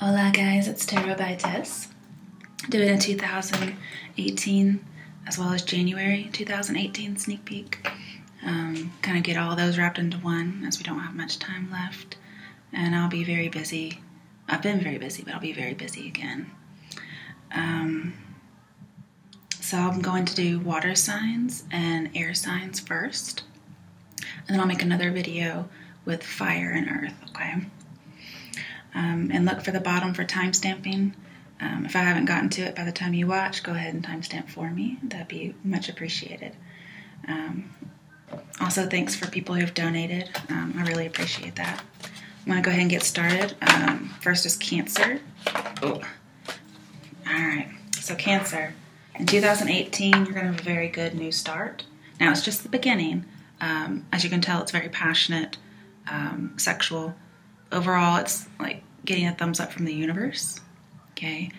Hola guys, it's Tarot by Tess, doing a 2018 as well as January 2018 sneak peek. Kind of get all those wrapped into one as we don't have much time left, and I'll be very busy. I've been very busy, but I'll be very busy again. So I'm going to do water signs and air signs first, and then I'll make another video with fire and earth, okay? And look for the bottom for time stamping. If I haven't gotten to it by the time you watch, go ahead and timestamp for me. That'd be much appreciated. Also, thanks for people who've donated. I really appreciate that. I'm going to go ahead and get started. First is Cancer. Oh. Alright, so Cancer. In 2018, you're going to have a very good new start. Now, it's just the beginning. As you can tell, it's very passionate, sexual. Overall, it's like getting a thumbs up from the universe. Okay,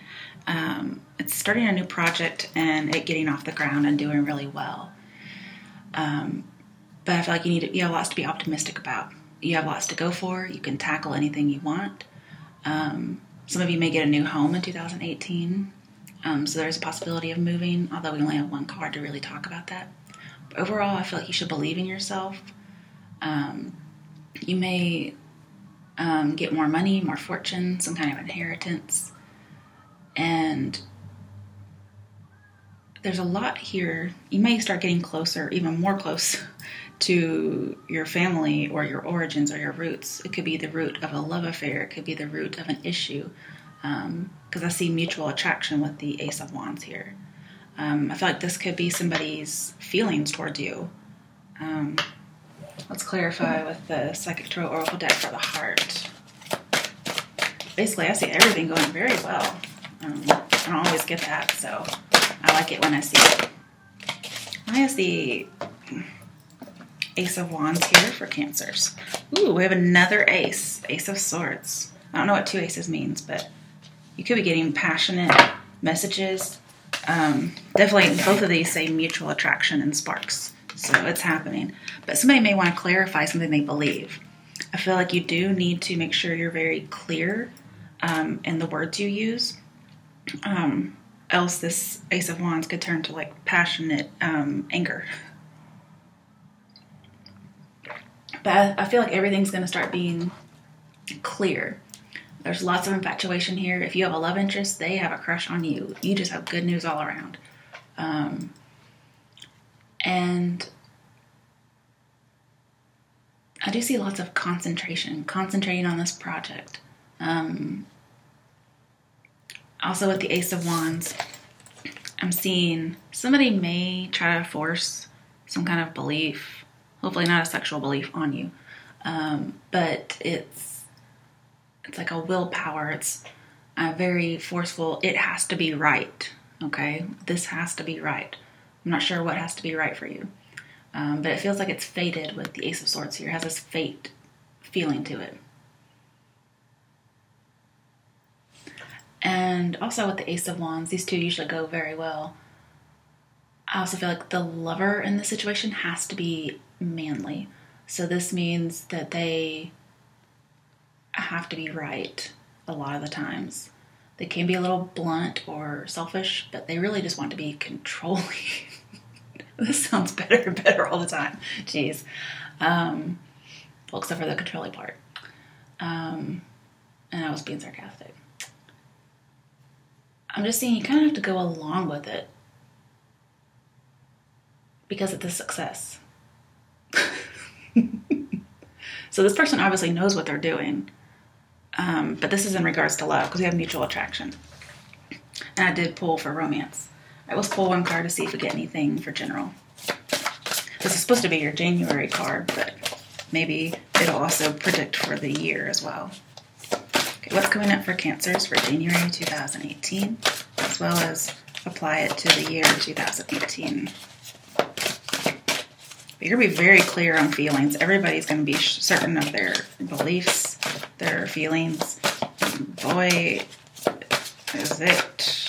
it's starting a new project and it getting off the ground and doing really well. But I feel like you have lots to be optimistic about. You have lots to go for. You can tackle anything you want. Some of you may get a new home in 2018. So there's a possibility of moving, although we only have one card to really talk about that. But overall, I feel like you should believe in yourself. You may get more money, more fortune, some kind of inheritance. And there's a lot here. You may start getting closer, even more close to your family or your origins or your roots. It could be the root of a love affair. It could be the root of an issue. Because I see mutual attraction with the Ace of Wands here. I feel like this could be somebody's feelings towards you. Let's clarify with the Psychic Tarot Oracle deck for the heart. Basically, I see everything going very well. I don't always get that, so I like it when I see it. I have the Ace of Wands here for Cancers. Ooh, we have another ace. Ace of Swords. I don't know what two aces means, but you could be getting passionate messages. Definitely, both of these say mutual attraction and sparks. So it's happening. But somebody may want to clarify something they believe. I feel like you do need to make sure you're very clear in the words you use. Else this Ace of Wands could turn to like passionate anger. But I feel like everything's going to start being clear. There's lots of infatuation here. If you have a love interest, they have a crush on you. You just have good news all around. And I do see lots of concentrating on this project. Also with the Ace of Wands, I'm seeing somebody may try to force some kind of belief, hopefully not a sexual belief, on you. But it's like a willpower. It's very forceful. It has to be right. Okay? This has to be right. I'm not sure what has to be right for you. But it feels like it's fated with the Ace of Swords here. It has this fate feeling to it. And also with the Ace of Wands, these two usually go very well. I also feel like the lover in this situation has to be manly. So this means that they have to be right a lot of the times. They can be a little blunt or selfish, but they really just want to be controlling. This sounds better and better all the time. Jeez. Well, except for the controlling part. And I was being sarcastic. I'm just saying you kind of have to go along with it because it's a success. So this person obviously knows what they're doing. But this is in regards to love because we have mutual attraction. And I did pull for romance. All right, let's pull one card to see if we get anything for general. This is supposed to be your January card, but maybe it'll also predict for the year as well. Okay, what's coming up for Cancers for January 2018, as well as apply it to the year 2018. But you're going to be very clear on feelings. Everybody's going to be certain of their beliefs, their feelings. Boy, is it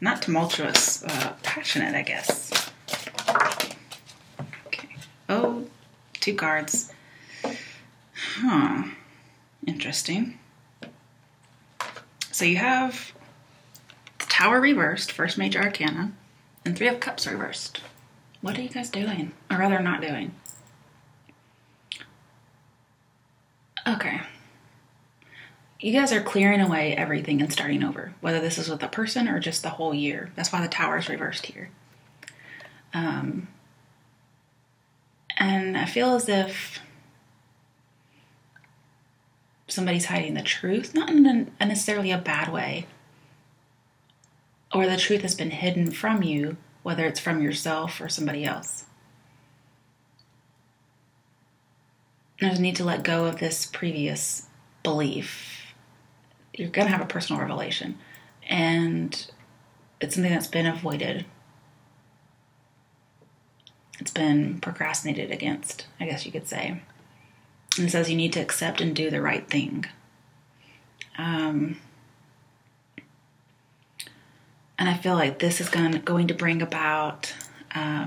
not tumultuous, passionate, I guess. Okay. Oh, two cards. Huh. Interesting. So you have the Tower reversed, first major arcana, and Three of Cups reversed. What are you guys doing? Or rather, not doing? Okay. You guys are clearing away everything and starting over, whether this is with a person or just the whole year. That's why the Tower is reversed here. And I feel as if somebody's hiding the truth, not in necessarily a bad way, or the truth has been hidden from you, whether it's from yourself or somebody else. There's a need to let go of this previous belief. You're going to have a personal revelation, and it's something that's been avoided. It's been procrastinated against, I guess you could say. And it says you need to accept and do the right thing. And I feel like this is going to bring about, I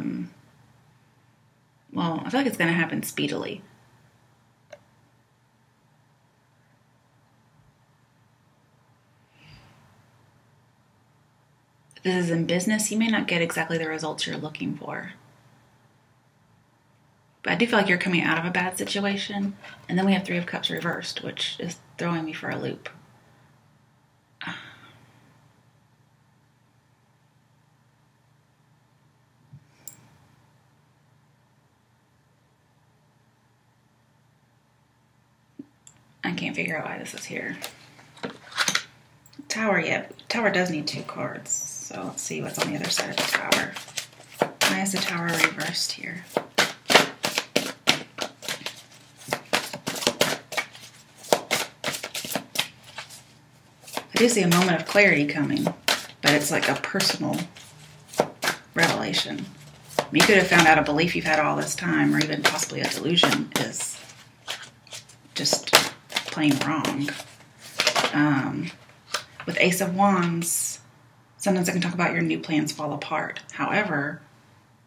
feel like it's going to happen speedily. If this is in business, you may not get exactly the results you're looking for. But I do feel like you're coming out of a bad situation. And then we have Three of Cups reversed, which is throwing me for a loop. I can't figure out why this is here. Tower, yeah. Tower does need 2 cards. So let's see what's on the other side of the Tower. Why is the Tower reversed here? I do see a moment of clarity coming, but it's like a personal revelation. You could have found out a belief you've had all this time, or even possibly a delusion is just plain wrong. With Ace of Wands, sometimes I can talk about your new plans fall apart. However,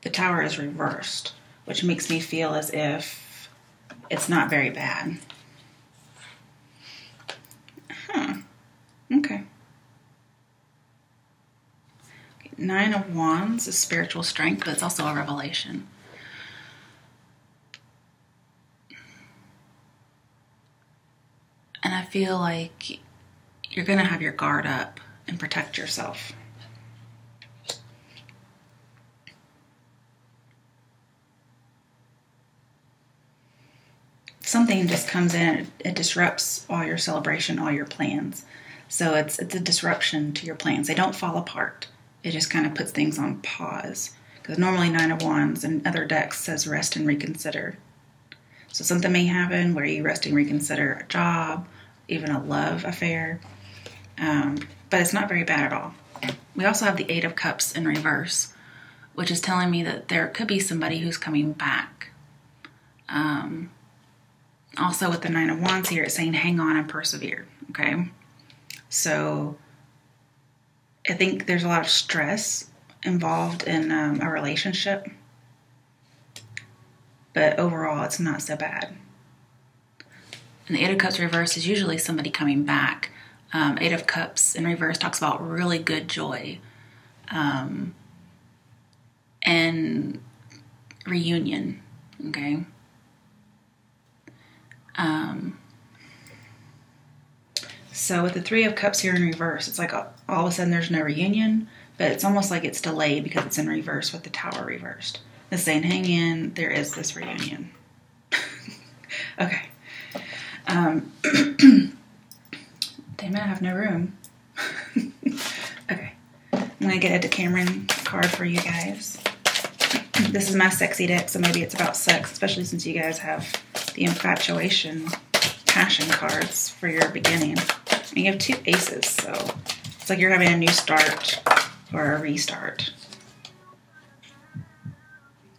the Tower is reversed, which makes me feel as if it's not very bad. Okay. 9 of Wands is spiritual strength, but it's also a revelation. And I feel like you're going to have your guard up and protect yourself. Something just comes in, it disrupts all your celebration, all your plans. So it's a disruption to your plans. They don't fall apart. It just kind of puts things on pause. Because normally 9 of Wands in other decks says rest and reconsider. So something may happen where you rest and reconsider a job, even a love affair. But it's not very bad at all. We also have the 8 of Cups in reverse, which is telling me that there could be somebody who's coming back. Also with the 9 of Wands here, it's saying hang on and persevere, okay? So I think there's a lot of stress involved in a relationship, but overall it's not so bad. And the 8 of Cups reverse is usually somebody coming back. 8 of Cups in reverse talks about really good joy and reunion, okay? So with the 3 of Cups here in reverse, it's like all of a sudden there's no reunion, but it's almost like it's delayed because it's in reverse with the Tower reversed. It's saying, hang in, there is this reunion. Okay. Damn it, I have no room. Okay. I'm going to get a Decameron card for you guys. This is my sexy deck, so maybe it's about sex, especially since you guys have the infatuation, passion cards for your beginning. And you have 2 aces, so it's like you're having a new start or a restart.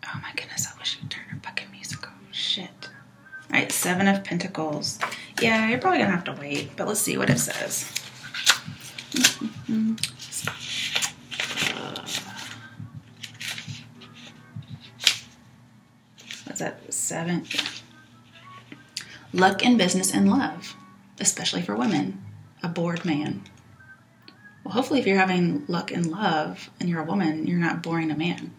Oh my goodness, I wish you'd turn your fucking music off. Shit. Alright, 7 of Pentacles. Yeah, you're probably gonna have to wait, but let's see what it says. What's that? 7? Yeah. Luck in business and love, especially for women. A bored man. Well, hopefully if you're having luck in love and you're a woman, you're not boring a man.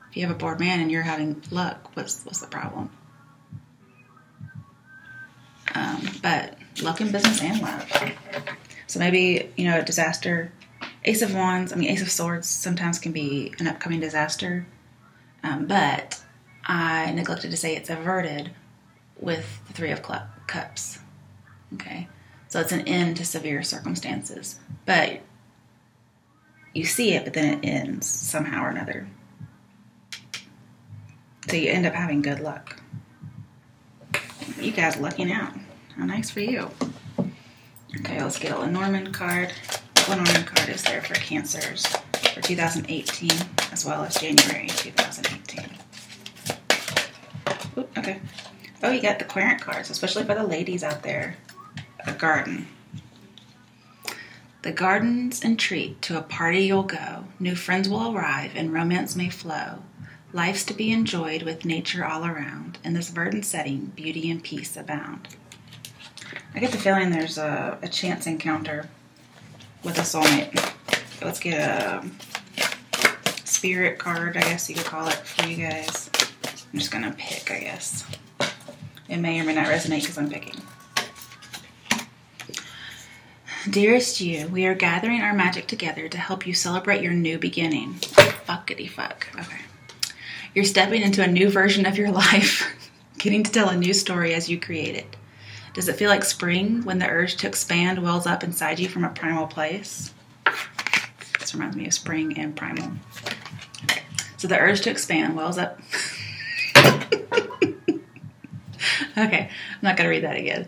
If you have a bored man and you're having luck, what's the problem? But luck in business and love. So maybe, a disaster. Ace of Wands, Ace of Swords sometimes can be an upcoming disaster. But I neglected to say it's averted with the Three of Cups. Okay? So it's an end to severe circumstances. But you see it, but then it ends somehow or another. So you end up having good luck. You guys lucking out. How nice for you. Okay, let's get a Lenormand card. Lenormand card is there for Cancers for 2018 as well as January 2018. Oop, okay. Oh, you got the Querent cards, especially for the ladies out there. A garden. The garden's entreat, to a party you'll go. New friends will arrive and romance may flow. Life's to be enjoyed with nature all around. In this verdant setting, beauty and peace abound. I get the feeling there's a chance encounter with a soulmate. Let's get a spirit card, I guess you could call it, for you guys. I'm just going to pick, I guess. It may or may not resonate because I'm picking. Dearest you, we are gathering our magic together to help you celebrate your new beginning. Fuckity fuck. Okay. You're stepping into a new version of your life, getting to tell a new story as you create it. Does it feel like spring when the urge to expand wells up inside you from a primal place? This reminds me of spring and primal. So the urge to expand wells up. Okay, I'm not going to read that again.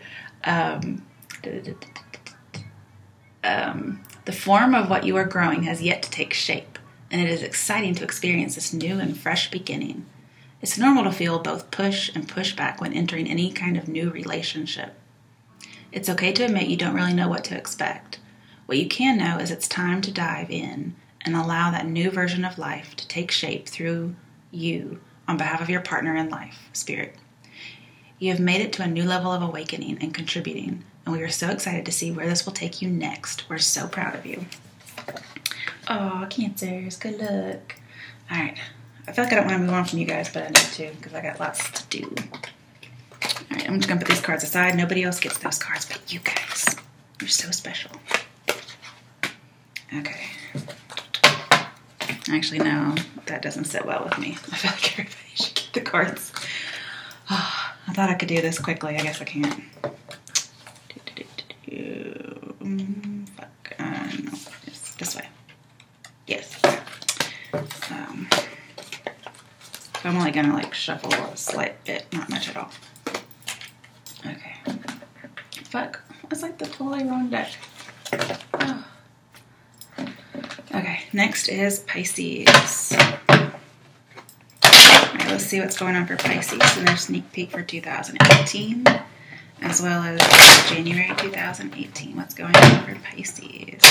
The form of what you are growing has yet to take shape, and it is exciting to experience this new and fresh beginning. It's normal to feel both push and pushback when entering any kind of new relationship. It's okay to admit you don't really know what to expect. What you can know is it's time to dive in and allow that new version of life to take shape through you on behalf of your partner in life, Spirit. You have made it to a new level of awakening and contributing, and we are so excited to see where this will take you next. We're so proud of you. Oh, Cancers, good luck. All right. I feel like I don't want to move on from you guys, but I need to because I got lots to do. All right, I'm just going to put these cards aside. Nobody else gets those cards but you guys. You're so special. Okay. Actually, no, that doesn't sit well with me. I feel like everybody should get the cards. Oh, I thought I could do this quickly. I guess I can't. Fuck. No, it's this way. Yes. So I'm only gonna shuffle a slight bit, not much at all. Okay. Fuck. It's like the totally wrong deck. Oh. Okay, next is Pisces. Alright, let's see what's going on for Pisces in their sneak peek for 2018, as well as January 2018. What's going on for Pisces?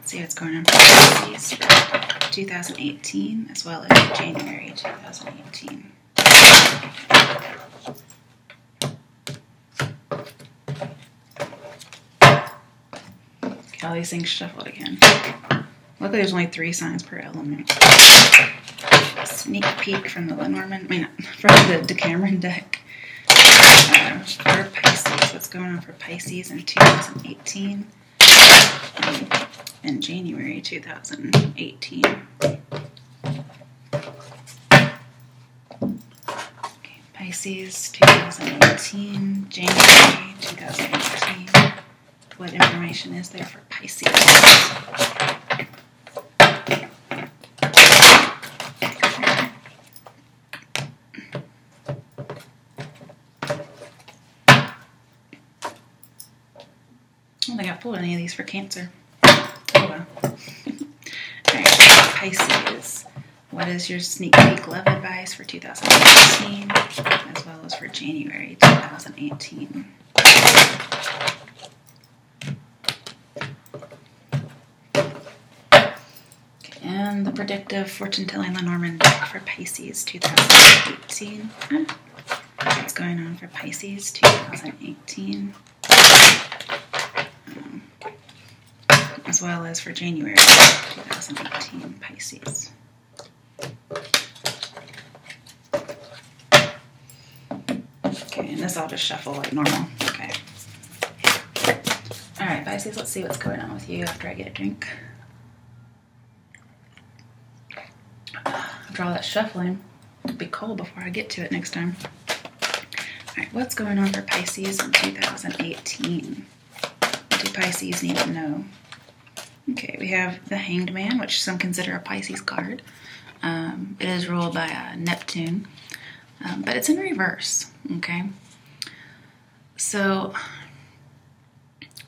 See what's going on for Pisces for 2018 as well as January 2018. Get all these things shuffled again. Luckily there's only 3 signs per element. Sneak peek from the Lenormand, from the Decameron deck. For Pisces, what's going on for Pisces in 2018? In January 2018. Okay, Pisces 2018, January 2018. What information is there for Pisces? I don't think I've pulled any of these for Cancer. Oh well. Alright, Pisces. What is your sneak peek love advice for 2018 as well as for January 2018? Okay. And the predictive fortune-telling Lenormand deck for Pisces 2018. What's going on for Pisces 2018? As well as for January 2018 Pisces. Okay, and this I'll just shuffle like normal. Okay. Alright, Pisces, let's see what's going on with you after I get a drink. After all that shuffling, it'll be cold before I get to it next time. Alright, what's going on for Pisces in 2018? What do Pisces need to know? Okay, we have the Hanged Man, which some consider a Pisces card. It is ruled by Neptune, but it's in reverse, okay? So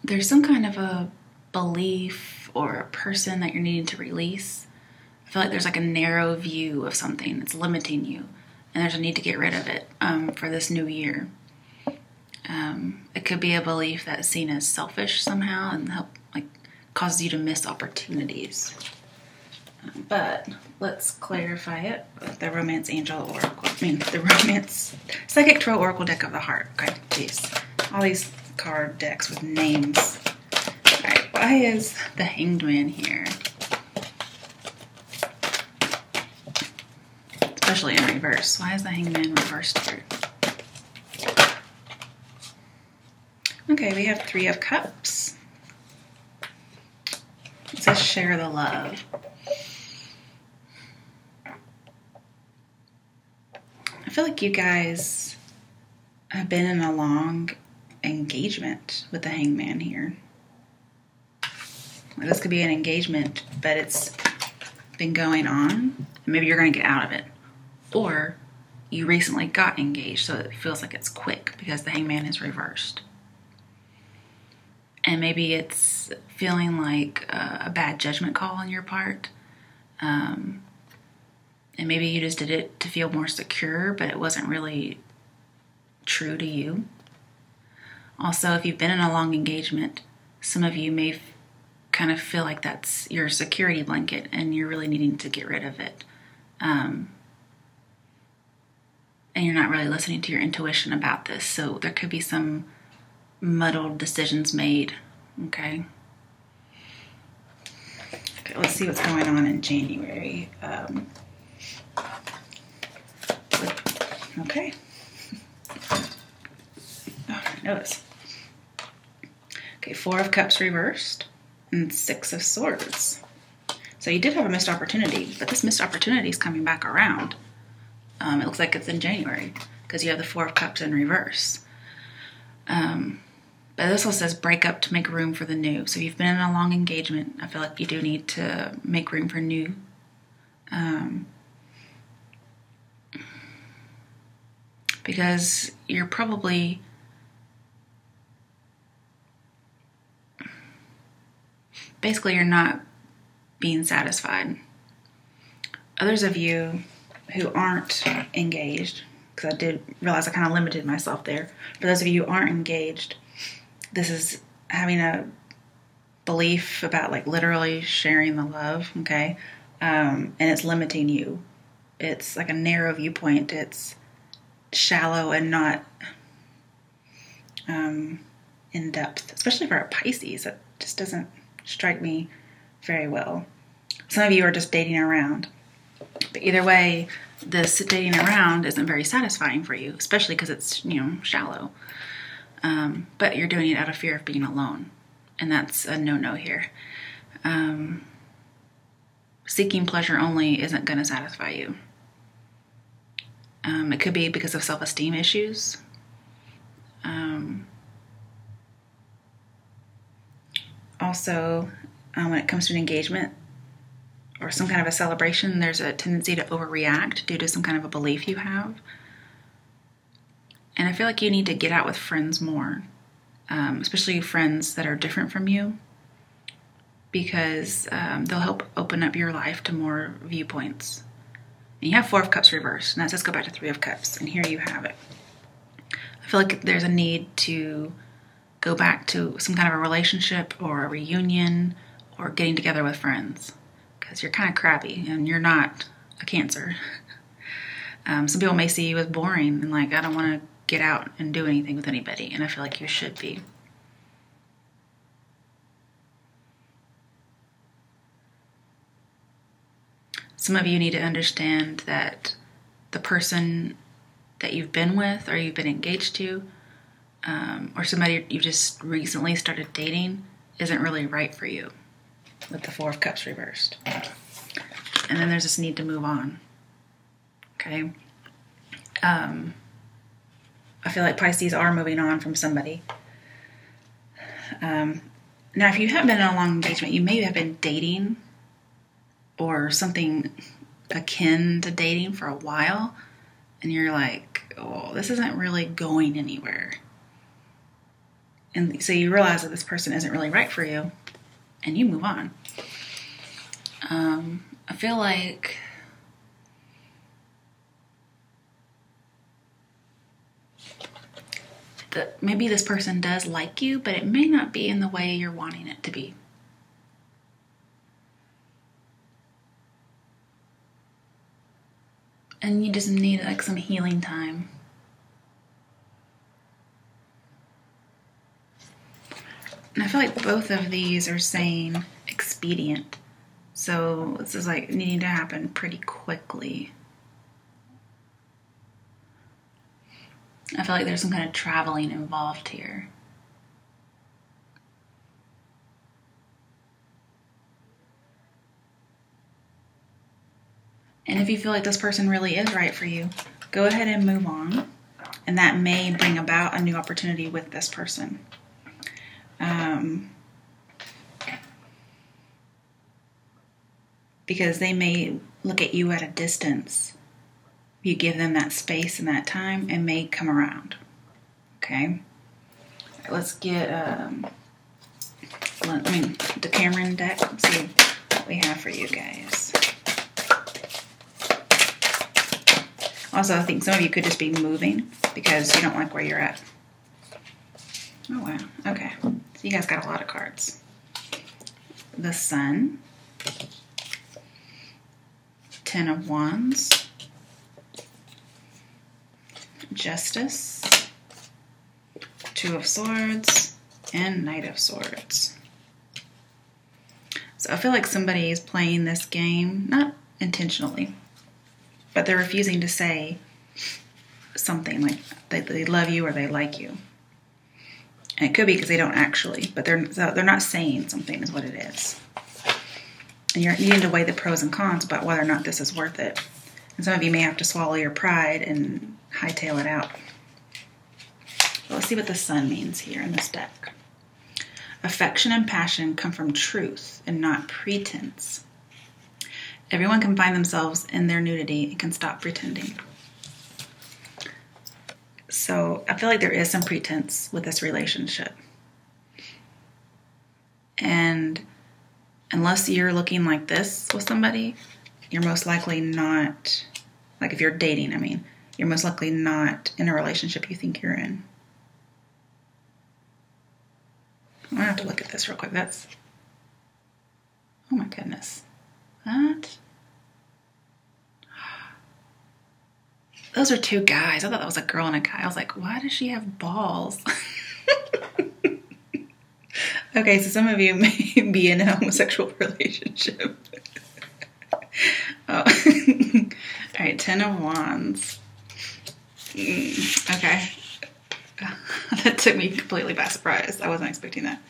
there's some kind of a belief or a person that you're needing to release. I feel like there's like a narrow view of something that's limiting you, and there's a need to get rid of it for this new year. It could be a belief that's seen as selfish somehow and causes you to miss opportunities. But let's clarify it with the Romance Angel Oracle. The Romance Psychic Tarot Oracle deck of the heart. Okay, geez. All these card decks with names. Alright, why is the Hanged Man here? Especially in reverse. Why is the Hanged Man reversed here? Okay, we have Three of Cups. It says share the love. I feel like you guys have been in a long engagement with the Hanged Man here. This could be an engagement, but it's been going on, and maybe you're going to get out of it. Or you recently got engaged, so it feels like it's quick because the Hanged Man is reversed. And maybe it's feeling like a bad judgment call on your part. And maybe you just did it to feel more secure, but it wasn't really true to you. Also, if you've been in a long engagement, some of you may kind of feel like that's your security blanket and you're really needing to get rid of it. And you're not really listening to your intuition about this. So there could be some muddled decisions made. Okay, let's see what's going on in January. Okay. Oh, notice. Okay, Four of Cups reversed and Six of Swords. So you did have a missed opportunity, but this missed opportunity is coming back around. It looks like it's in January because you have the Four of Cups in reverse. But this also says break up to make room for the new. So if you've been in a long engagement, I feel like you do need to make room for new. Because you're probably basically you're not being satisfied. Others of you who aren't engaged, because I did realize I kind of limited myself there. For those of you who aren't engaged, this is having a belief about like literally sharing the love, okay? And it's limiting you. It's like a narrow viewpoint. It's shallow and not in depth, especially for a Pisces. It just doesn't strike me very well. Some of you are just dating around. But either way, this dating around isn't very satisfying for you, especially because it's, shallow. But you're doing it out of fear of being alone. And that's a no-no here. Seeking pleasure only isn't going to satisfy you. It could be because of self-esteem issues. Also, when it comes to an engagement or some kind of a celebration, there's a tendency to overreact due to some kind of a belief you have. And I feel like you need to get out with friends more, especially friends that are different from you, because they'll help open up your life to more viewpoints. And you have Four of Cups reversed, and that says go back to Three of Cups, and here you have it. I feel like there's a need to go back to some kind of a relationship or a reunion or getting together with friends, because you're kind of crabby and you're not a Cancer. Some people may see you as boring and like, I don't want to get out and do anything with anybody, and I feel like you should be. Some of you need to understand that the person that you've been with or you've been engaged to, or somebody you just recently started dating, isn't really right for you, with the Four of Cups reversed. And then there's this need to move on. Okay? I feel like Pisces are moving on from somebody. Now, if you haven't been in a long engagement, you may have been dating or something akin to dating for a while, and you're like, oh, this isn't really going anywhere. And so you realize that this person isn't really right for you, and you move on. I feel like that maybe this person does like you, but it may not be in the way you're wanting it to be. And you just need like some healing time. And I feel like both of these are saying expedient. So this is like needing to happen pretty quickly. I feel like there's some kind of traveling involved here. And if you feel like this person really is right for you, go ahead and move on. And that may bring about a new opportunity with this person. Because they may look at you at a distance. You give them that space and that time, and may come around. Okay? All right, let's get the Cameron deck. Let's see what we have for you guys. Also, I think some of you could just be moving because you don't like where you're at. Oh, wow. Okay. So you guys got a lot of cards. The Sun. 10 of Wands. Justice. 2 of Swords. And Knight of Swords. So I feel like somebody is playing this game, not intentionally, but they're refusing to say something like they love you or they like you. And it could be because they don't actually, but they're not saying something is what it is. And you're needing to weigh the pros and cons about whether or not this is worth it. And some of you may have to swallow your pride and hightail it out. But let's see what the Sun means here in this deck. Affection and passion come from truth and not pretense. Everyone can find themselves in their nudity and can stop pretending. So I feel like there is some pretense with this relationship. And unless you're looking like this with somebody, you're most likely not, like if you're dating, you're most likely not in a relationship you think you're in. I'm gonna have to look at this real quick. Oh my goodness. What? Those are 2 guys. I thought that was a girl and a guy. I was like, why does she have balls? Okay, so some of you may be in a homosexual relationship. Oh. All right, 10 of Wands. Okay. That took me completely by surprise. I wasn't expecting that.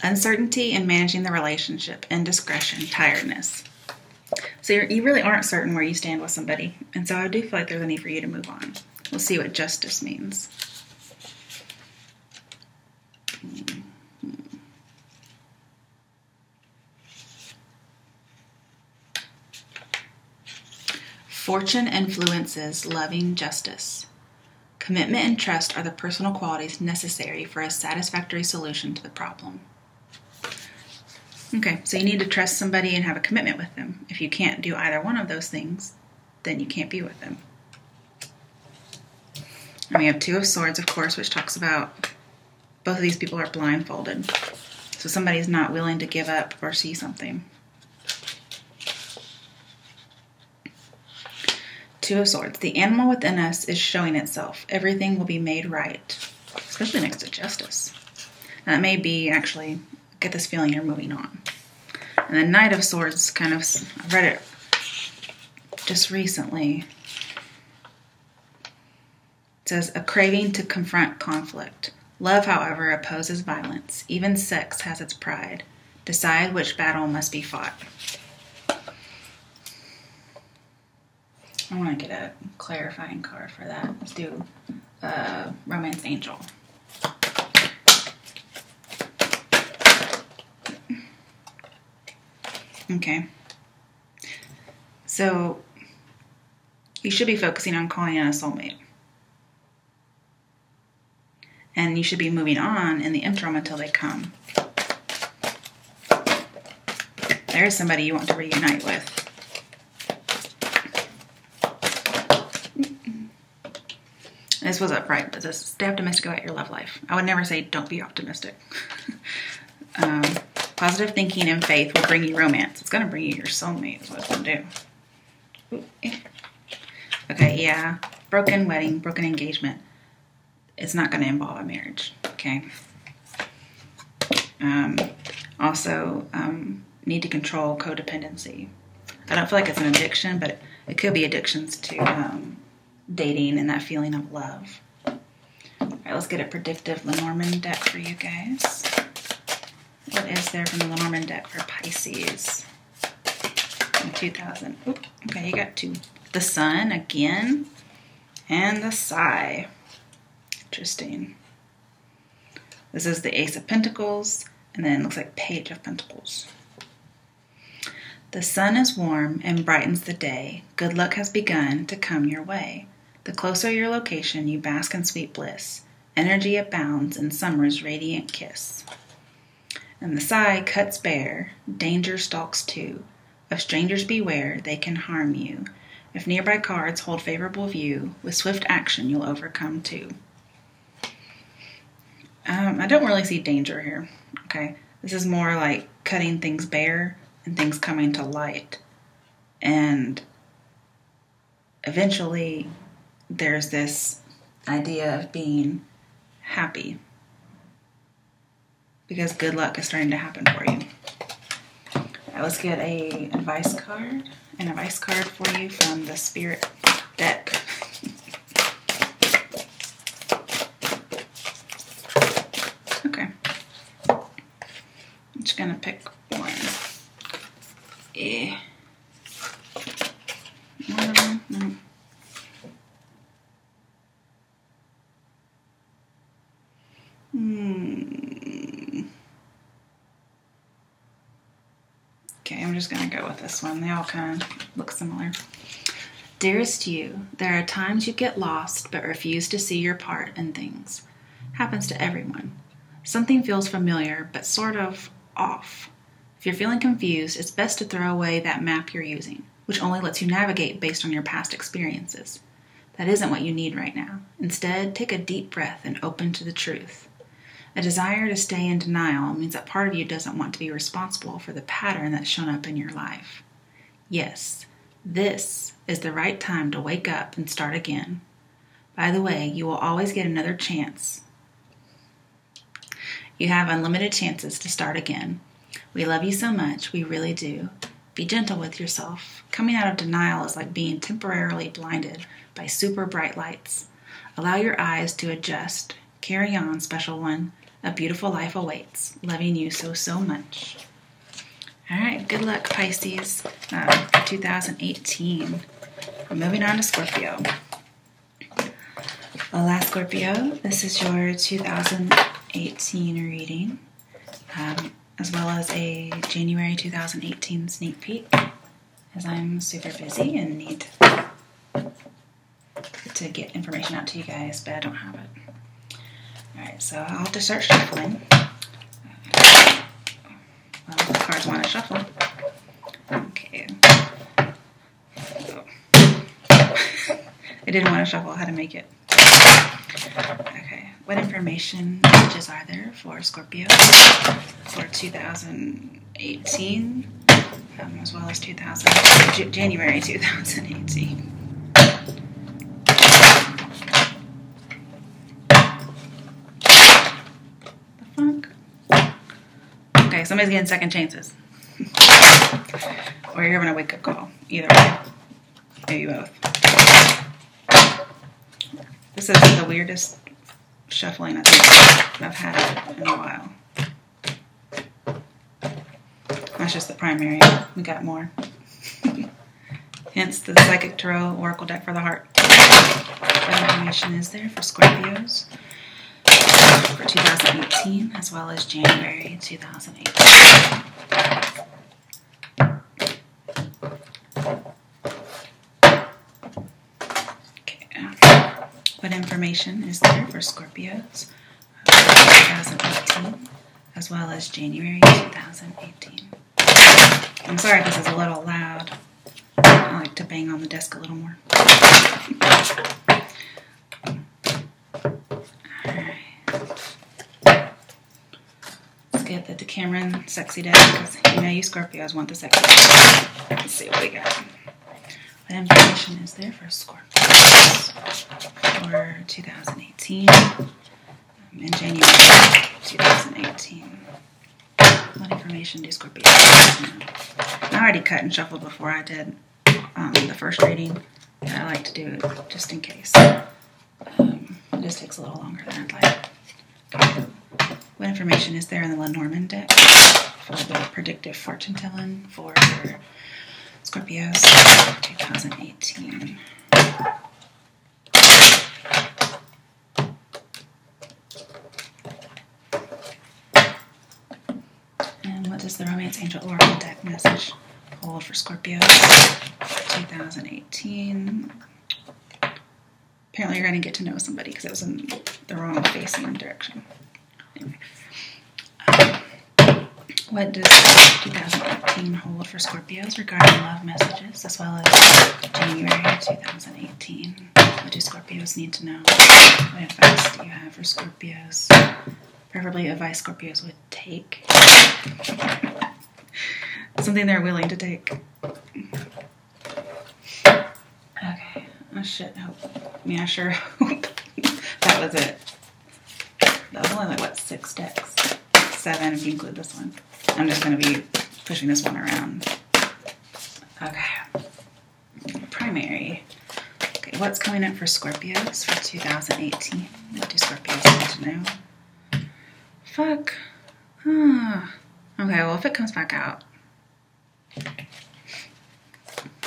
Uncertainty in managing the relationship, indiscretion, tiredness. So you really aren't certain where you stand with somebody. And so I do feel like there's a need for you to move on. We'll see what justice means. Fortune influences loving justice. Commitment and trust are the personal qualities necessary for a satisfactory solution to the problem. Okay, so you need to trust somebody and have a commitment with them. If you can't do either one of those things, then you can't be with them. And we have 2 of Swords, of course, which talks about both of these people are blindfolded. So somebody's not willing to give up or see something. Two of Swords. The animal within us is showing itself. Everything will be made right, especially next to Justice. That may be actually, get this feeling you're moving on. And the Knight of Swords kind of, I read it just recently. It says, a craving to confront conflict. Love, however, opposes violence. Even sex has its pride. Decide which battle must be fought. I want to get a clarifying card for that. Let's do Romance Angel. Okay. So, you should be focusing on calling in a soulmate. And you should be moving on in the interim until they come. There's somebody you want to reunite with. This was upright, but this stay optimistic about your love life. I would never say don't be optimistic. Positive thinking and faith will bring you romance. It's going to bring you your soulmate is what it's going to do. Okay, yeah. Broken wedding, broken engagement. It's not going to involve a marriage, okay? Also, need to control codependency. I don't feel like it's an addiction, but it could be addictions to dating and that feeling of love. All right, let's get a predictive Lenormand deck for you guys. What is there from the Lenormand deck for Pisces in 2000? Oop, okay, you got two. The Sun again, and the Sigh. Interesting. This is the Ace of Pentacles, and then it looks like Page of Pentacles. The sun is warm and brightens the day. Good luck has begun to come your way. The closer your location, you bask in sweet bliss. Energy abounds in summer's radiant kiss. And the Sigh cuts bare. Danger stalks too. Of strangers beware, they can harm you. If nearby cards hold favorable view, with swift action you'll overcome too. I don't really see danger here, okay? This is more like cutting things bare and things coming to light. And eventually there's this idea of being happy because good luck is starting to happen for you. All right, let's get an advice card for you from the Spirit deck. Okay. I'm just gonna pick one. No. Okay, I'm just gonna go with this one. They all kind of look similar. Dearest you, there are times you get lost but refuse to see your part in things. Happens to everyone. Something feels familiar but sort of off. If you're feeling confused, it's best to throw away that map you're using, which only lets you navigate based on your past experiences. That isn't what you need right now. Instead, take a deep breath and open to the truth. A desire to stay in denial means that part of you doesn't want to be responsible for the pattern that's shown up in your life. Yes, this is the right time to wake up and start again. By the way, you will always get another chance. You have unlimited chances to start again. We love you so much, we really do. Be gentle with yourself. Coming out of denial is like being temporarily blinded by super bright lights. Allow your eyes to adjust. Carry on, special one. A beautiful life awaits. Loving you so, so much. All right, good luck, Pisces, 2018. We're moving on to Scorpio. Well, last Scorpio, this is your 2018 reading, as well as a January 2018 sneak peek, as I'm super busy and need to get information out to you guys, but I don't have it. Alright, so I'll have to start shuffling. Well, the cards want to shuffle. Okay. I didn't want to shuffle, I had to make it. Okay, what information messages are there for Scorpio for 2018, as well as January 2018? Okay, somebody's getting second chances. Or you're having a wake-up call. Either way. Maybe both. This is the weirdest shuffling I think I've had in a while. That's just the primary. We got more. Hence the Psychic Tarot Oracle deck for the heart. What information is there for Scorpios for 2018 as well as January 2018? What information is there for Scorpios 2018 as well as January 2018? I'm sorry if this is a little loud. I like to bang on the desk a little more. Alright. Let's get the Decameron Sexy deck because you know you Scorpios want the sexy deck. Let's see what we got. What information is there for Scorpios for 2018 in January 2018? What information do Scorpios know? I already cut and shuffled before I did the first reading. I like to do it just in case. It just takes a little longer than I'd like. Okay. What information is there in the Lenormand deck for the predictive fortune telling for Scorpios 2018? And what does the Romance Angel Oracle deck message hold for Scorpios 2018? Apparently you're going to get to know somebody because it was in the wrong facing direction. Anyway. What does 2018 hold for Scorpios regarding love messages as well as January 2018? What do Scorpios need to know? What advice do you have for Scorpios? Preferably advice Scorpios would take. Something they're willing to take. Okay. Oh shit. I sure hope that was it. That was only like, what, 6 decks? 7 if you include this one. I'm just going to be pushing this one around. Okay. Primary. Okay, what's coming up for Scorpios for 2018? What do Scorpios need to know? Fuck. Okay, well, if it comes back out,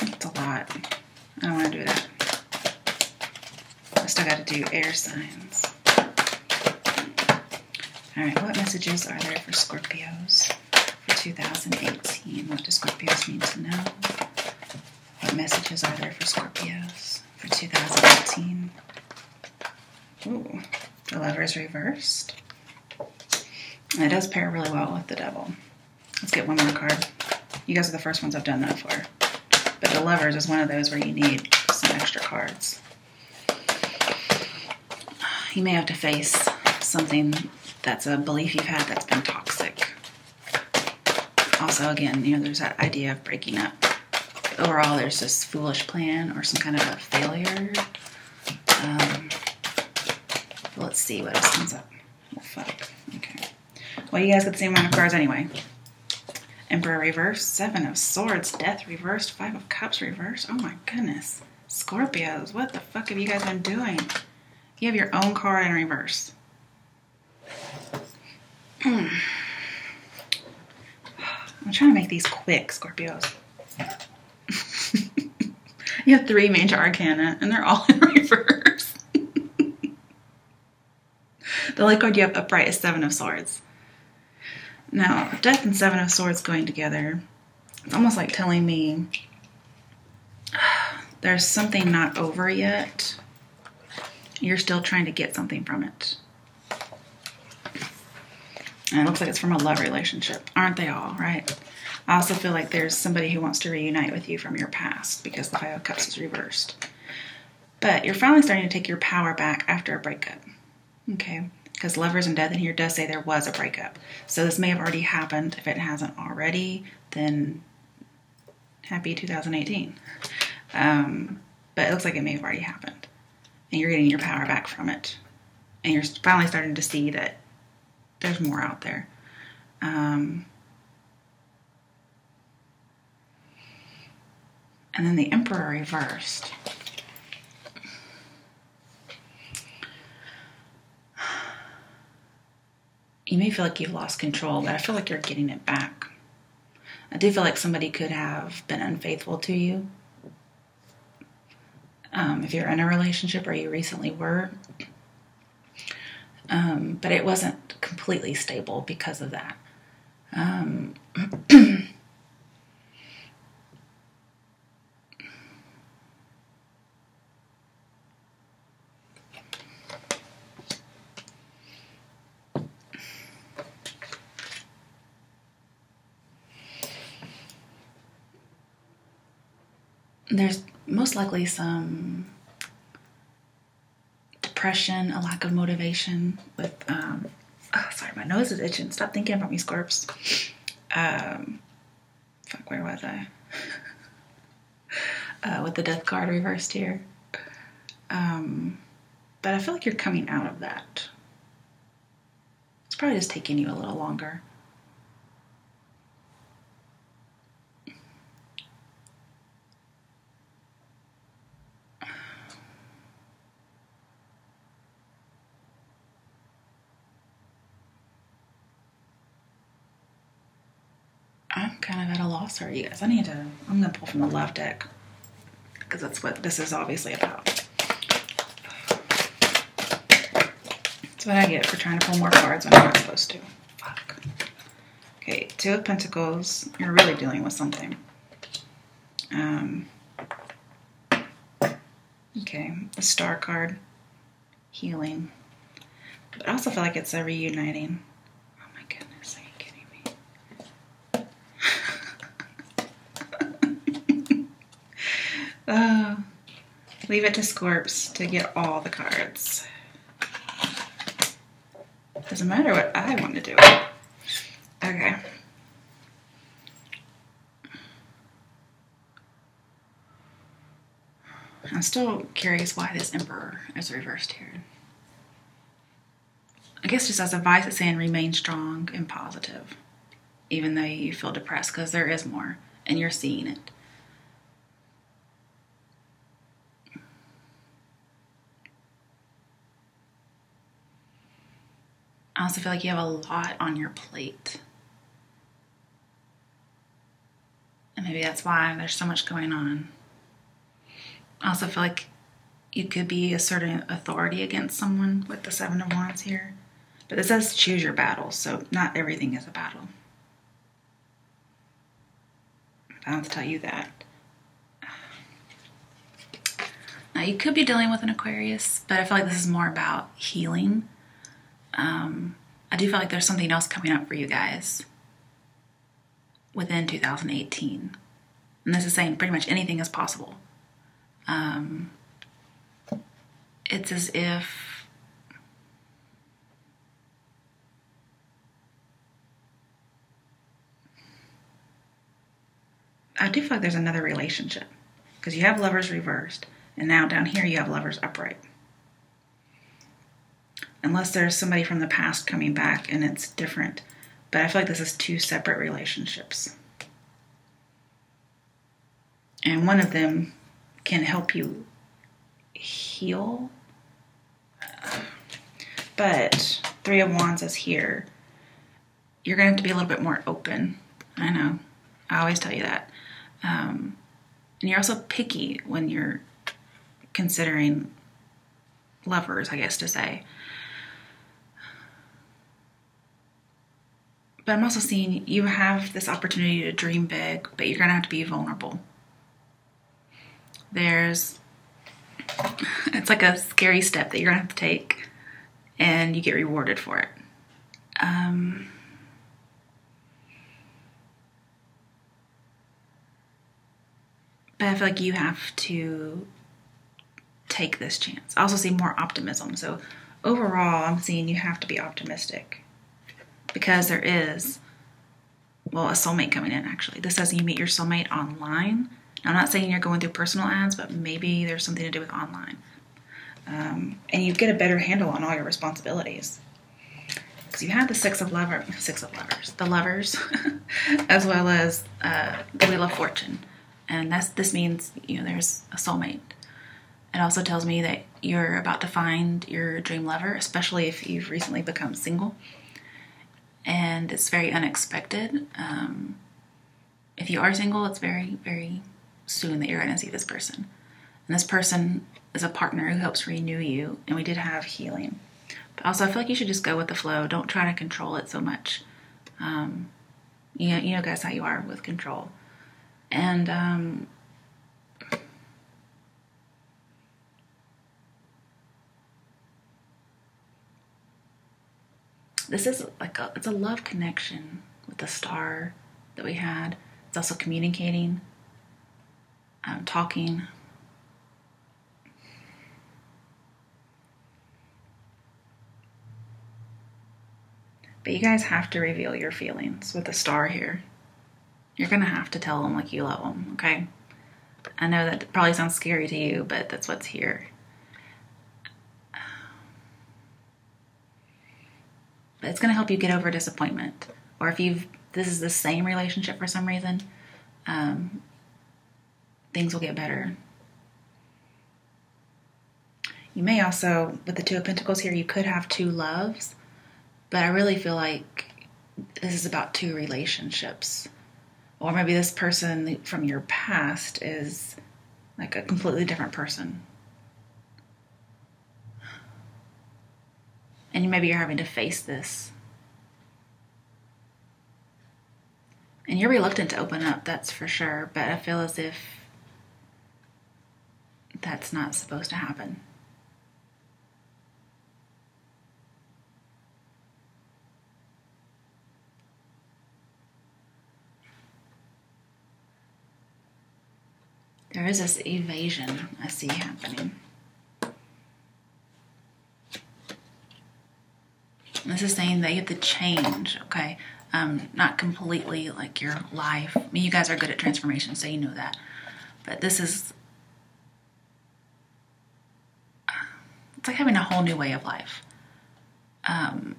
it's a lot. I don't want to do that. I still got to do air signs. Alright, what messages are there for Scorpios for 2018? What do Scorpios need to know? What messages are there for Scorpios for 2018? Ooh, the Lovers reversed. And it does pair really well with the Devil. Let's get one more card. You guys are the first ones I've done that for. But the Lovers is one of those where you need some extra cards. You may have to face something that's a belief you've had that's been toxic. Also, again, you know, there's that idea of breaking up. Overall, there's this foolish plan or some kind of a failure. Let's see what else comes up. Oh, fuck. Okay. Well, you guys get the same amount of cards anyway. Emperor reversed, 7 of Swords, Death reversed, 5 of Cups reversed. Oh my goodness. Scorpios, what the fuck have you guys been doing? You have your own card in reverse. I'm trying to make these quick, Scorpios. You have 3 major arcana, and they're all in reverse. The only card you have upright is 7 of Swords. Now, Death and 7 of Swords going together, it's almost like telling me there's something not over yet. You're still trying to get something from it. And it looks like it's from a love relationship. Aren't they all, right? I also feel like there's somebody who wants to reunite with you from your past because the 5 of Cups is reversed. But you're finally starting to take your power back after a breakup. Okay? Because Lovers and Death in here does say there was a breakup. So this may have already happened. If it hasn't already, then happy 2018. But it looks like it may have already happened. And you're getting your power back from it. And you're finally starting to see that there's more out there. And then the Emperor reversed. You may feel like you've lost control, but I feel like you're getting it back. I do feel like somebody could have been unfaithful to you. If you're in a relationship or you recently were. But it wasn't completely stable because of that. There's most likely some depression, a lack of motivation with, sorry, my nose is itching. Stop thinking about me, Scorps. Fuck, where was I? With the Death card reversed here. But I feel like you're coming out of that. It's probably just taking you a little longer. I'm kind of at a loss here, you guys. I'm gonna pull from the left deck because that's what this is obviously about. That's what I get for trying to pull more cards when I'm not supposed to. Fuck. Okay, Two of Pentacles. You're really dealing with something. Okay, the Star card. Healing. But I also feel like it's a reuniting. Oh my goodness, are you kidding me? Leave it to Scorps to get all the cards. Doesn't matter what I want to do. Okay. I'm still curious why this Emperor is reversed here. I guess just as advice, it's saying remain strong and positive, even though you feel depressed, because there is more, and you're seeing it. I also feel like you have a lot on your plate. And maybe that's why there's so much going on. I also feel like you could be asserting authority against someone with the Seven of Wands here. But it says choose your battles, so not everything is a battle. I don't have to tell you that. Now, you could be dealing with an Aquarius, but I feel like this is more about healing. I do feel like there's something else coming up for you guys within 2018. And this is saying pretty much anything is possible. It's as if I do feel like there's another relationship because you have Lovers reversed and now down here you have Lovers upright. Unless there's somebody from the past coming back and it's different. But I feel like this is two separate relationships. And one of them can help you heal. But Three of Wands is here. You're going to have to be a little bit more open. I know. I always tell you that. And you're also picky when you're considering lovers, I guess to say. But I'm also seeing you have this opportunity to dream big, but you're going to have to be vulnerable. It's like a scary step that you're going to have to take, and you get rewarded for it. But I feel like you have to take this chance. I also see more optimism. So overall, I'm seeing you have to be optimistic. Because there is, well, a soulmate coming in, actually. This says you meet your soulmate online. Now, I'm not saying you're going through personal ads, but maybe there's something to do with online. And you get a better handle on all your responsibilities. Because you have the the lovers, as well as the Wheel of Fortune. And this means, there's a soulmate. It also tells me that you're about to find your dream lover, especially if you've recently become single. And it's very unexpected. If you are single, it's very, very soon that you're going to see this person. And this person is a partner who helps renew you. And we did have healing. But also, I feel like you should just go with the flow. Don't try to control it so much. You know, guys, how you are with control. And this is it's a love connection with the star that we had. It's also communicating, talking. But you guys have to reveal your feelings with the star here. You're going to have to tell them like you love them, okay? I know that probably sounds scary to you, but that's what's here. But it's going to help you get over disappointment. Or if this is the same relationship for some reason, things will get better. You may also, with the Two of Pentacles here, you could have two loves. But I really feel like this is about two relationships. Or maybe this person from your past is like a completely different person. And maybe you're having to face this. And you're reluctant to open up, that's for sure. But I feel as if that's not supposed to happen. There is this evasion I see happening. This is saying that you have to change, okay? Not completely like your life. I mean, you guys are good at transformation, so you know that. But this is... it's like having a whole new way of life. I'm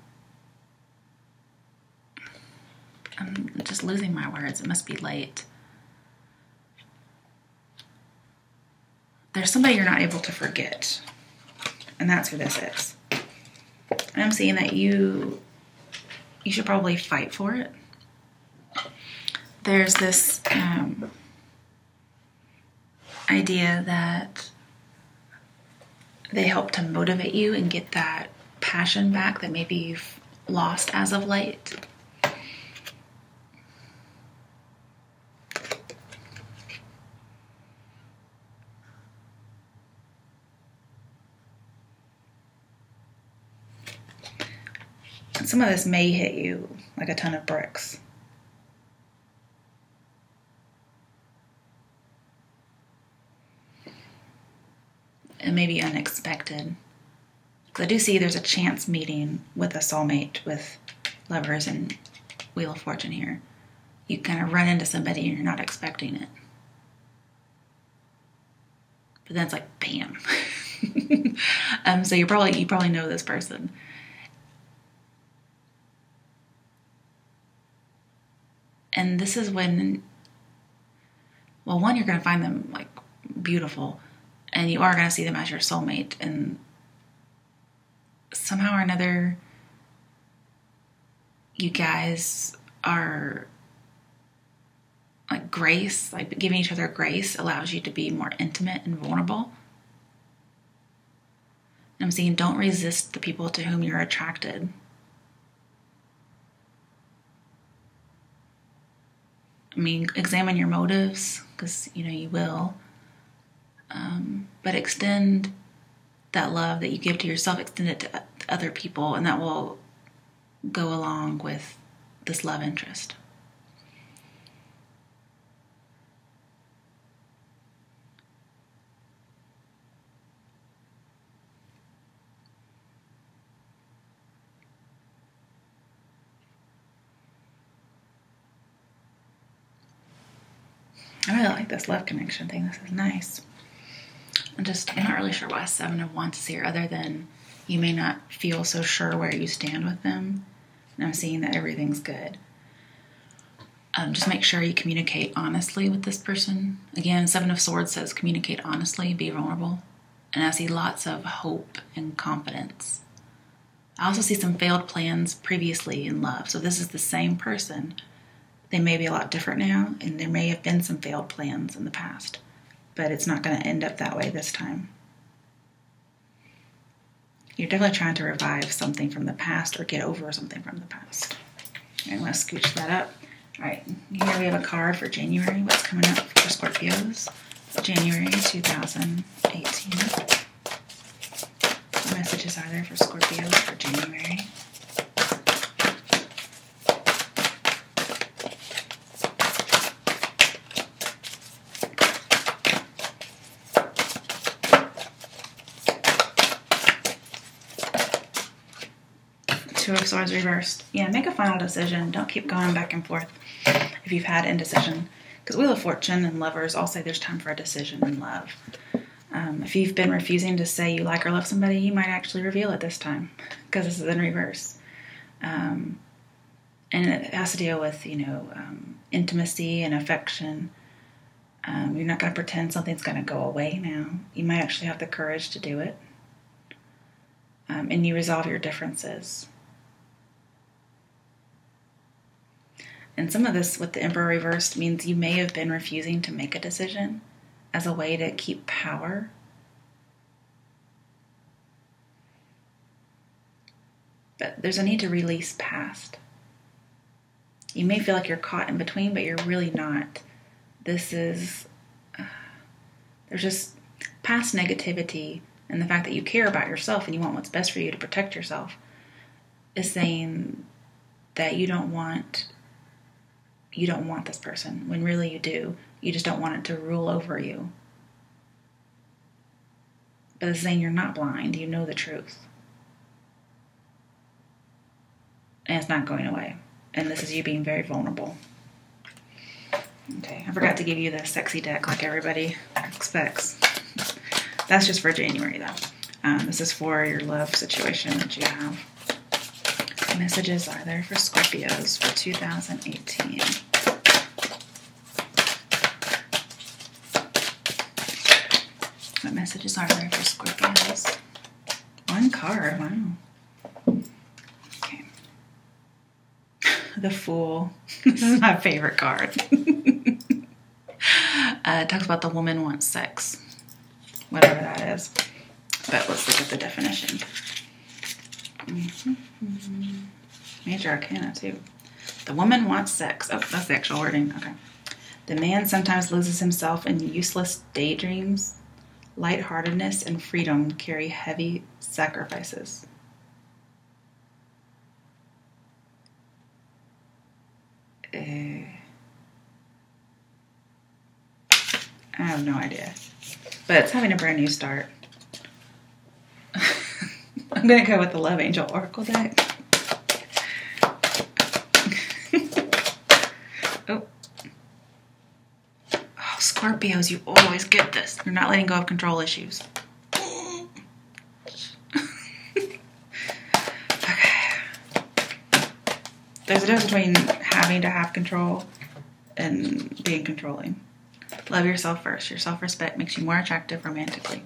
just losing my words. It must be late. There's somebody you're not able to forget. And that's who this is. And I'm seeing that you should probably fight for it. There's this idea that they help to motivate you and get that passion back that maybe you've lost as of late. And some of this may hit you like a ton of bricks. It may be unexpected. Because I do see there's a chance meeting with a soulmate, with Lovers and Wheel of Fortune here. You kind of run into somebody and you're not expecting it. But then it's like, bam. So you probably know this person. And this is when, well, one, you're going to find them like beautiful, and you are going to see them as your soulmate, and somehow or another, you guys are like grace, like giving each other grace allows you to be more intimate and vulnerable. And I'm saying don't resist the people to whom you're attracted. I mean, examine your motives, because, you will. But extend that love that you give to yourself, extend it to other people, and that will go along with this love interest. I really like this love connection thing. This is nice. I'm not really sure why Seven of Wands is here, other than you may not feel so sure where you stand with them. And I'm seeing that everything's good. Just make sure you communicate honestly with this person. Again, Seven of Swords says communicate honestly, be vulnerable. And I see lots of hope and confidence. I also see some failed plans previously in love. So this is the same person. They may be a lot different now, and there may have been some failed plans in the past. But it's not going to end up that way this time. You're definitely trying to revive something from the past or get over something from the past. I'm going to scooch that up. All right, here we have a card for January. What's coming up for Scorpios? January 2018. What messages are there for Scorpios for January? Two of Swords reversed. Yeah, make a final decision. Don't keep going back and forth if you've had indecision. Because Wheel of Fortune and Lovers all say there's time for a decision in love. If you've been refusing to say you like or love somebody, you might actually reveal it this time. Because this is in reverse. And it has to deal with, intimacy and affection. You're not going to pretend something's going to go away now. You might actually have the courage to do it. And you resolve your differences. And some of this with the Emperor reversed means you may have been refusing to make a decision as a way to keep power. But there's a need to release past. You may feel like you're caught in between, but you're really not. This is, there's just past negativity, and the fact that you care about yourself and you want what's best for you to protect yourself is saying that you don't want this person, when really you do. You just don't want it to rule over you. But it's saying you're not blind. You know the truth. And it's not going away. And this is you being very vulnerable. Okay, I forgot to give you the sexy deck like everybody expects. That's just for January, though. This is for your love situation that you have. What messages are there for Scorpios for 2018? What messages are there for Scorpios? One card, wow. Okay. The Fool. This is my favorite card. It talks about the woman wants sex. Whatever that is. But let's look at the definition. Major Arcana, too. The woman wants sex. Oh, that's the actual wording. Okay. The man sometimes loses himself in useless daydreams. Lightheartedness and freedom carry heavy sacrifices. I have no idea. But it's having a brand new start. I'm going to go with the Love Angel Oracle deck. Oh, Scorpios, you always get this. You're not letting go of control issues. Okay. There's a difference between having to have control and being controlling. Love yourself first. Your self-respect makes you more attractive romantically.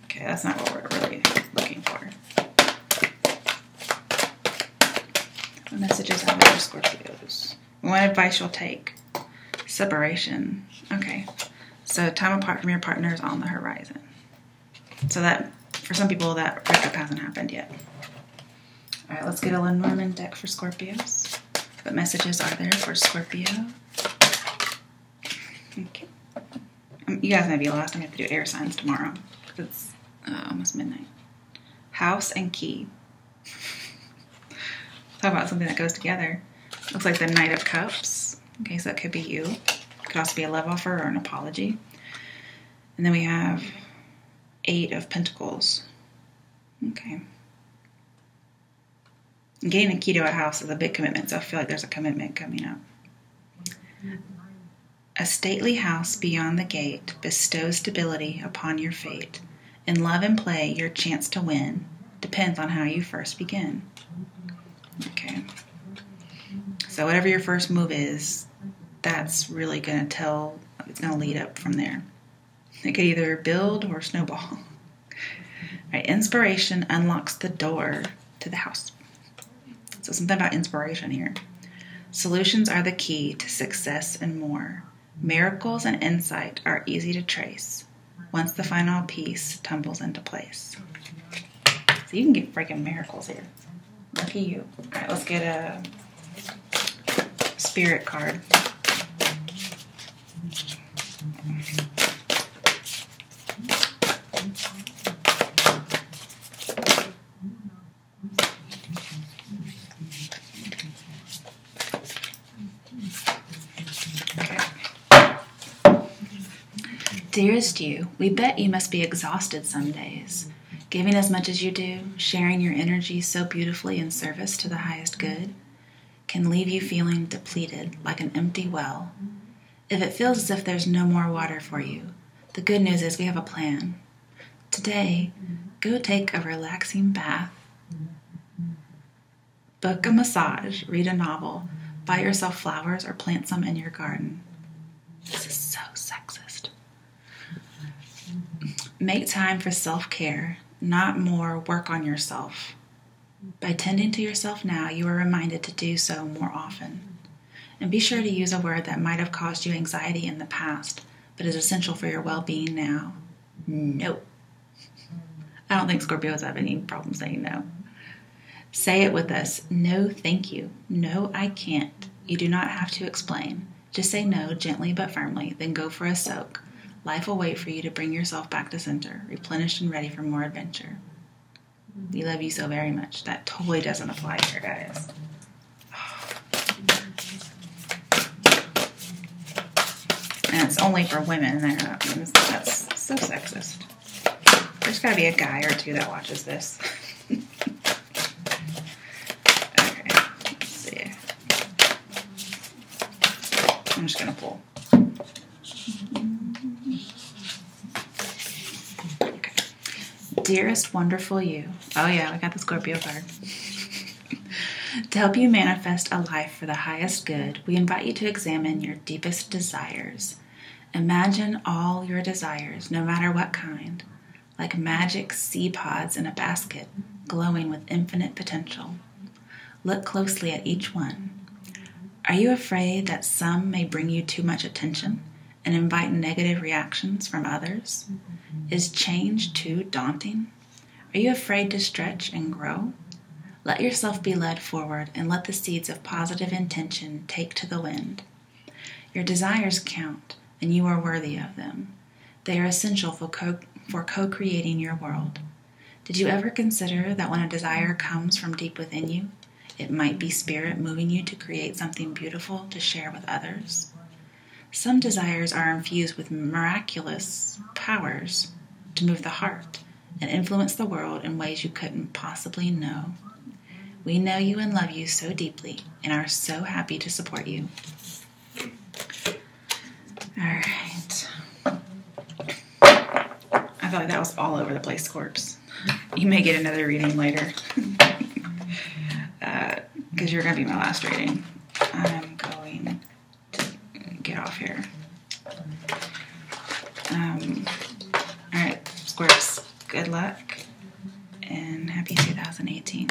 Okay, that's not what we're really looking for. What messages are there for Scorpios? What advice you'll take? Separation. Okay. So time apart from your partner is on the horizon. So that, for some people, that breakup hasn't happened yet. All right, let's get a Lenormand deck for Scorpios. What messages are there for Scorpio? Okay. You guys may be lost. I'm going to have to do air signs tomorrow. It's almost midnight. House and Key. Talk about something that goes together. Looks like the Knight of Cups. Okay, so that could be you. Could also be a love offer or an apology. And then we have Eight of Pentacles. Okay. And getting a key to a house is a big commitment, so I feel like there's a commitment coming up. A stately house beyond the gate bestows stability upon your fate. In love and play, your chance to win depends on how you first begin. Okay. So whatever your first move is, that's really going to it's going to lead up from there. It could either build or snowball. Right, inspiration unlocks the door to the house. So something about inspiration here. Solutions are the key to success and more. Miracles and insight are easy to trace once the final piece tumbles into place. So you can get freaking miracles here. Lucky you. All right, let's get a spirit card. Dearest you, we bet you must be exhausted some days. Giving as much as you do, sharing your energy so beautifully in service to the highest good, can leave you feeling depleted like an empty well. If it feels as if there's no more water for you, the good news is we have a plan. Today, go take a relaxing bath, book a massage, read a novel, buy yourself flowers, or plant some in your garden. This is so sexist. Make time for self-care, not more work on yourself. By tending to yourself now, you are reminded to do so more often. And be sure to use a word that might have caused you anxiety in the past, but is essential for your well-being now. No. I don't think Scorpios have any problem saying no. Say it with us. No, thank you. No, I can't. You do not have to explain. Just say no gently but firmly, then go for a soak. Life will wait for you to bring yourself back to center, replenished and ready for more adventure. We love you so very much. That totally doesn't apply here, guys. And it's only for women. That's so sexist. There's got to be a guy or two that watches this. Okay, let's see. I'm just going to pull. Dearest wonderful you. Oh yeah, we got the Scorpio card. To help you manifest a life for the highest good, we invite you to examine your deepest desires. Imagine all your desires, no matter what kind, like magic seed pods in a basket, glowing with infinite potential. Look closely at each one. Are you afraid that some may bring you too much attention and invite negative reactions from others? Is change too daunting? Are you afraid to stretch and grow? Let yourself be led forward and let the seeds of positive intention take to the wind. Your desires count, and you are worthy of them. They are essential for co-creating your world. Did you ever consider that when a desire comes from deep within you, it might be spirit moving you to create something beautiful to share with others? Some desires are infused with miraculous powers to move the heart and influence the world in ways you couldn't possibly know. We know you and love you so deeply and are so happy to support you. All right. I feel like that was all over the place, Scorps. You may get another reading later because you're going to be my last reading. I'm going to get off here. All right, Scorps, good luck and happy 2018.